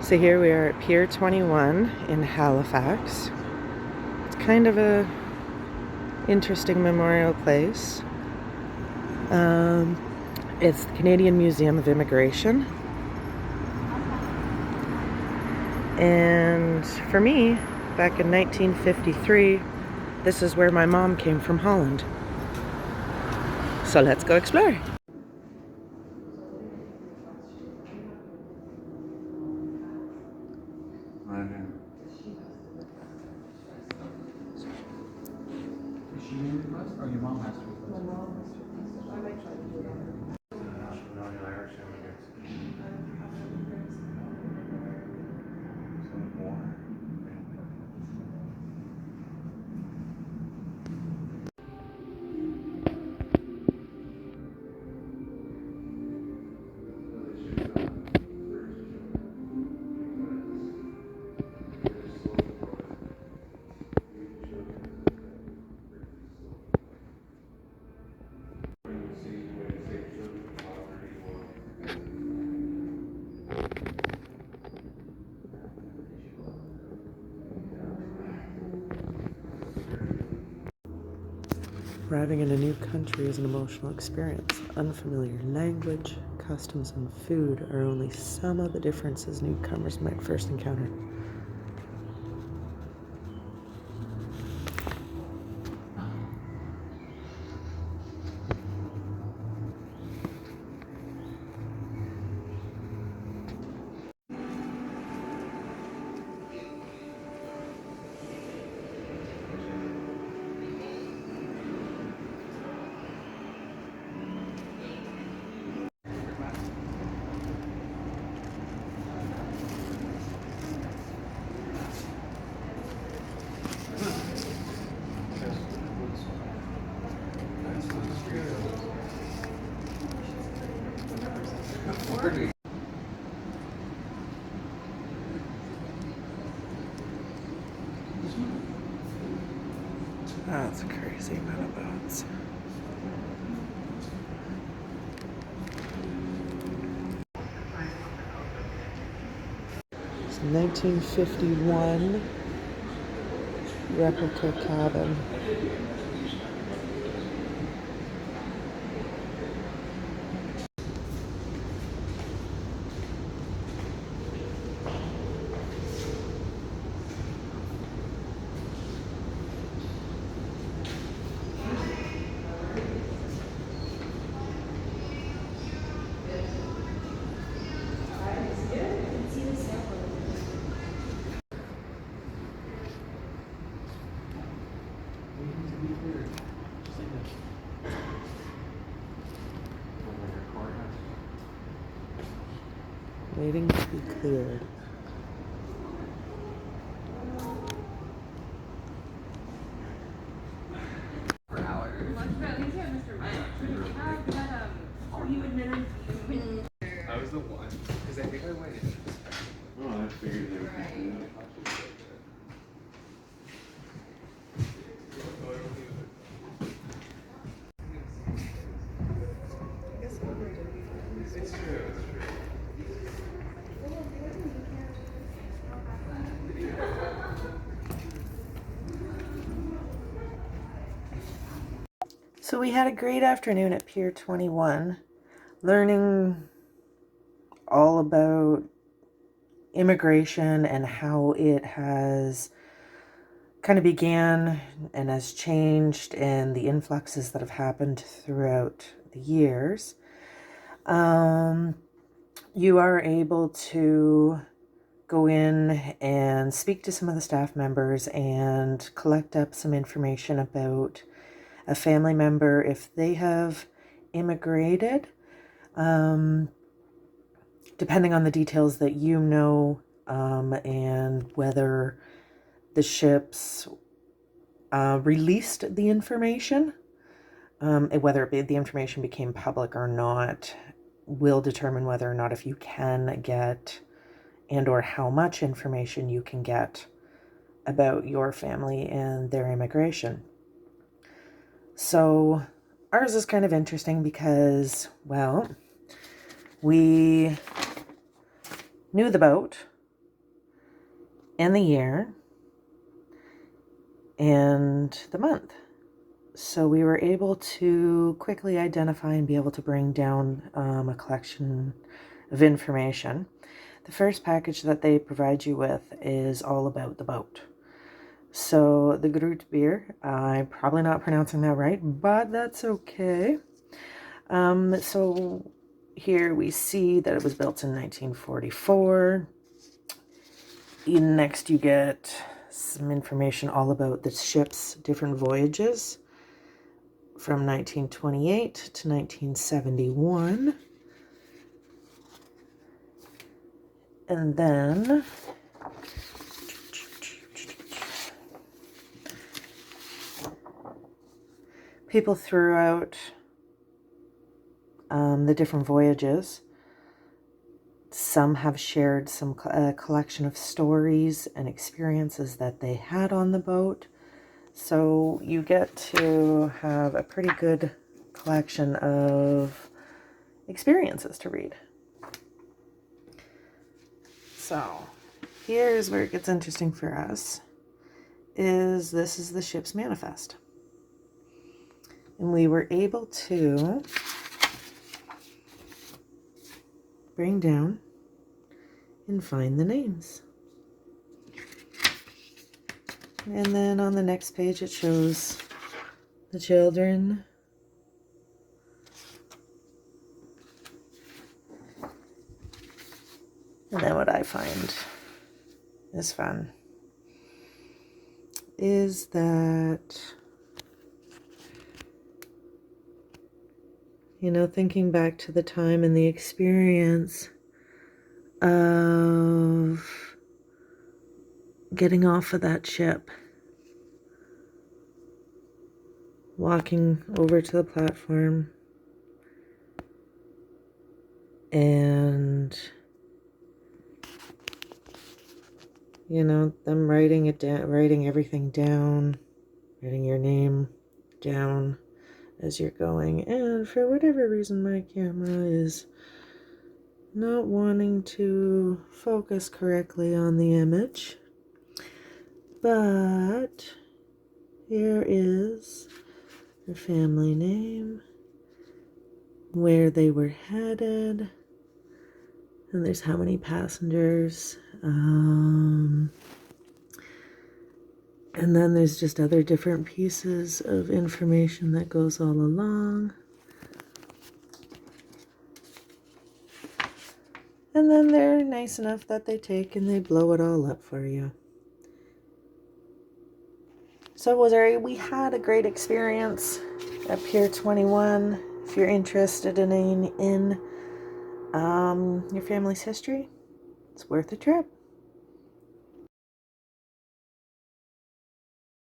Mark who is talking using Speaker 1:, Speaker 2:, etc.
Speaker 1: So here we are at Pier 21 in Halifax. It's kind of a interesting memorial place. It's the Canadian Museum of Immigration. And for me, back in 1953, this is where my mom came from Holland. So let's go explore.
Speaker 2: Your mom has to.
Speaker 1: Arriving in a new country is an emotional experience. Unfamiliar language, customs, and food are only some of the differences newcomers might first encounter. That's a crazy amount of boats. It's 1951 replica cabin. Waiting to be cleared.
Speaker 2: I was the one, because I think I went in. Oh, I figured they would be. It's true.
Speaker 1: So we had a great afternoon at Pier 21, learning all about immigration and how it has kind of began and has changed, and the influxes that have happened throughout the years. You are able to go in and speak to some of the staff members and collect up some information about a family member if they have immigrated, depending on the details that you know, and whether the ships released the information, whether the information became public or not, will determine whether or not if you can get and or how much information you can get about your family and their immigration. So ours is kind of interesting because, well, we knew the boat, and the year and the month. So we were able to quickly identify and be able to bring down a collection of information. The first package that they provide you with is all about the boat. So the Pier, I'm probably not pronouncing that right, but that's okay. So here we see that it was built in 1944. Next you get some information all about the ship's different voyages from 1928 to 1971. And then people throughout the different voyages, some have shared some collection of stories and experiences that they had on the boat. So you get to have a pretty good collection of experiences to read. So here's where it gets interesting for us. This is the ship's manifest. And we were able to bring down and find the names. And then on the next page it shows the children. And then what I find is fun is that, you know, thinking back to the time and the experience of getting off of that ship, walking over to the platform, and, you know, them writing it down, writing everything down, writing your name down as you're going. And for whatever reason, my camera is not wanting to focus correctly on the image. But here is her family name, where they were headed, and there's how many passengers. And then there's just other different pieces of information that goes all along. And then they're nice enough that they take and they blow it all up for you. So we had a great experience at Pier 21. If you're interested in your family's history, it's worth a trip.